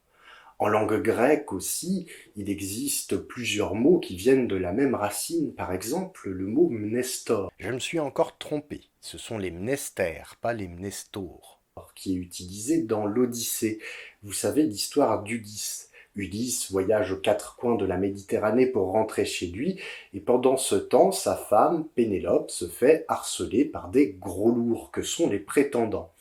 En langue grecque aussi, il existe plusieurs mots qui viennent de la même racine. Par exemple, le mot mnestor, Je me suis encore trompé. Ce sont les mnestères, pas les mnestors. qui est utilisé dans l'Odyssée. Vous savez l'histoire d'Ulysse. Ulysse voyage aux quatre coins de la Méditerranée pour rentrer chez lui, et pendant ce temps, sa femme, Pénélope, se fait harceler par des gros lourds que sont les prétendants.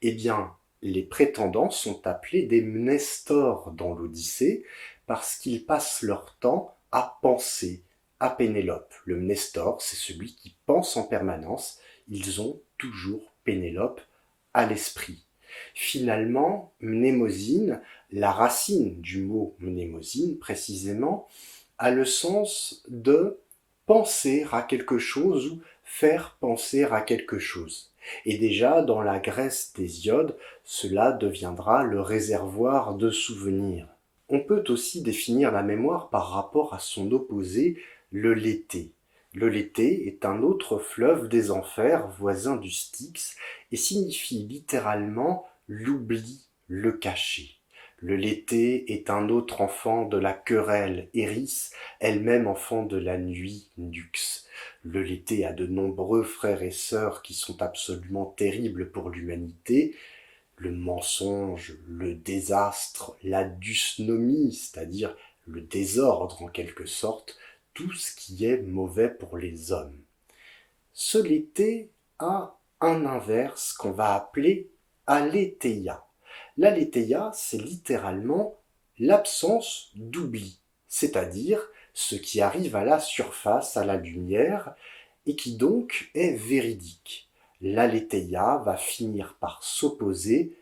Eh bien, les prétendants sont appelés des mnestors dans l'Odyssée, parce qu'ils passent leur temps à penser à Pénélope. Le mnestor, c'est celui qui pense en permanence. Ils ont toujours Pénélope à l'esprit. Finalement, mnémosyne, la racine du mot mnémosyne précisément, a le sens de penser à quelque chose ou faire penser à quelque chose. Et déjà, dans la Grèce d'Hésiode, cela deviendra le réservoir de souvenirs. On peut aussi définir la mémoire par rapport à son opposé, le Léthé. Le Léthé est un autre fleuve des enfers, voisin du Styx, et signifie littéralement l'oubli, le caché. Le Léthé est un autre enfant de la querelle, Eris, elle-même enfant de la nuit, Nyx. Le Léthé a de nombreux frères et sœurs qui sont absolument terribles pour l'humanité. Le mensonge, le désastre, la dysnomie, c'est-à-dire le désordre en quelque sorte, tout ce qui est mauvais pour les hommes. Ce Léthé a un inverse qu'on va appeler alétheia. L'alétheia, c'est littéralement l'absence d'oubli, c'est-à-dire ce qui arrive à la surface, à la lumière, et qui donc est véridique. L'alétheia va finir par s'opposer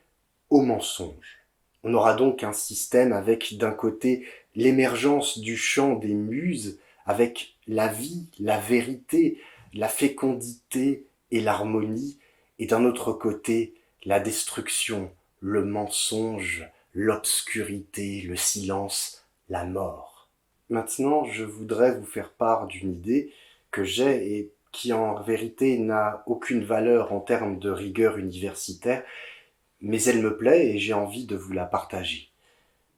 au mensonge. On aura donc un système avec d'un côté l'émergence du chant des muses, avec la vie, la vérité, la fécondité et l'harmonie, et d'un autre côté la destruction, le mensonge, l'obscurité, le silence, la mort. Maintenant, je voudrais vous faire part d'une idée que j'ai et qui en vérité n'a aucune valeur en termes de rigueur universitaire, mais elle me plaît et j'ai envie de vous la partager.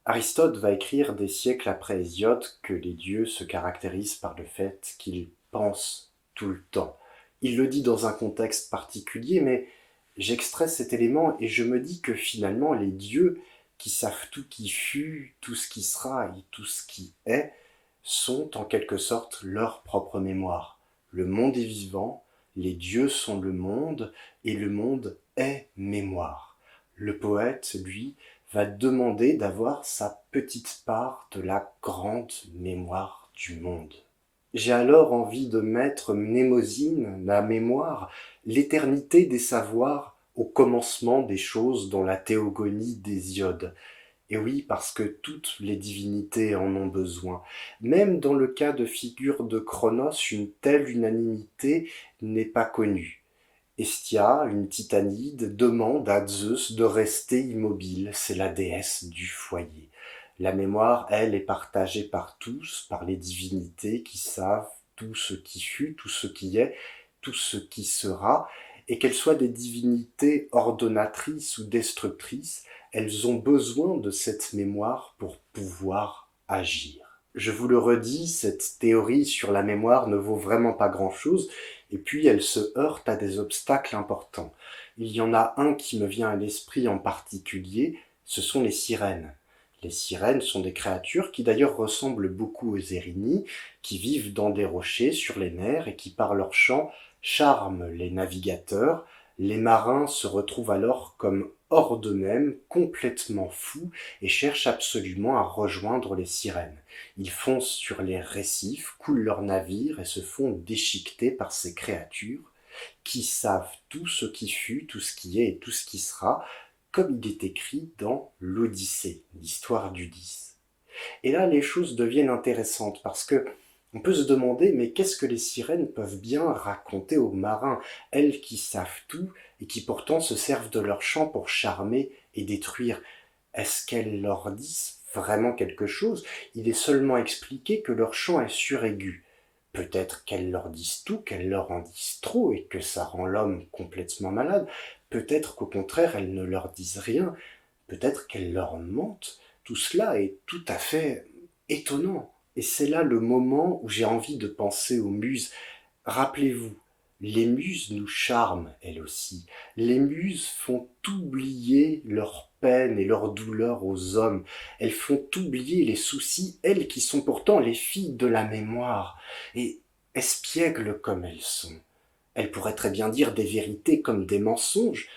Aristote va écrire des siècles après Hésiode que les dieux se caractérisent par le fait qu'ils pensent tout le temps. Il le dit dans un contexte particulier, mais j'extrais cet élément et je me dis que finalement les dieux, qui savent tout qui fut, tout ce qui sera et tout ce qui est, sont en quelque sorte leur propre mémoire. Le monde est vivant, les dieux sont le monde et le monde est mémoire. Le poète, lui, va demander d'avoir sa petite part de la grande mémoire du monde. J'ai alors envie de mettre mnémosyne, la mémoire, l'éternité des savoirs au commencement des choses dans la théogonie d'Hésiode. Et oui, parce que toutes les divinités en ont besoin. Même dans le cas de figure de Cronos, une telle unanimité n'est pas connue. Hestia, une titanide, demande à Zeus de rester immobile, c'est la déesse du foyer. La mémoire, elle, est partagée par tous, par les divinités qui savent tout ce qui fut, tout ce qui est, tout ce qui sera, et qu'elles soient des divinités ordonnatrices ou destructrices, elles ont besoin de cette mémoire pour pouvoir agir. Je vous le redis, cette théorie sur la mémoire ne vaut vraiment pas grand-chose, et puis elle se heurte à des obstacles importants. Il y en a un qui me vient à l'esprit en particulier, ce sont les sirènes. Les sirènes sont des créatures qui d'ailleurs ressemblent beaucoup aux érini, qui vivent dans des rochers sur les mers et qui par leur chant charment les navigateurs. Les marins se retrouvent alors comme hors d'eux-mêmes, complètement fous, et cherchent absolument à rejoindre les sirènes. Ils foncent sur les récifs, coulent leurs navires et se font déchiqueter par ces créatures qui savent tout ce qui fut, tout ce qui est et tout ce qui sera, comme il est écrit dans l'Odyssée, l'histoire d'Ulysse. Et là, les choses deviennent intéressantes parce que on peut se demander, mais qu'est-ce que les sirènes peuvent bien raconter aux marins, elles qui savent tout et qui pourtant se servent de leur chant pour charmer et détruire? Est-ce qu'elles leur disent vraiment quelque chose? Il est seulement expliqué que leur chant est suraigu. Peut-être qu'elles leur disent tout, qu'elles leur en disent trop et que ça rend l'homme complètement malade. Peut-être qu'au contraire, elles ne leur disent rien. Peut-être qu'elles leur mentent. Tout cela est tout à fait étonnant. Et c'est là le moment où j'ai envie de penser aux muses. Rappelez-vous, les muses nous charment, elles aussi. Les muses font oublier leurs peines et leurs douleurs aux hommes. Elles font oublier les soucis, elles qui sont pourtant les filles de la mémoire. Et espiègles comme elles sont, elles pourraient très bien dire des vérités comme des mensonges.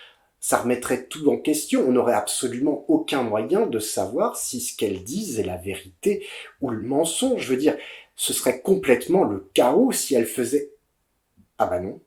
Ça remettrait tout en question. On n'aurait absolument aucun moyen de savoir si ce qu'elles disent est la vérité ou le mensonge. Je veux dire, ce serait complètement le chaos si elles faisaient... Ah bah non,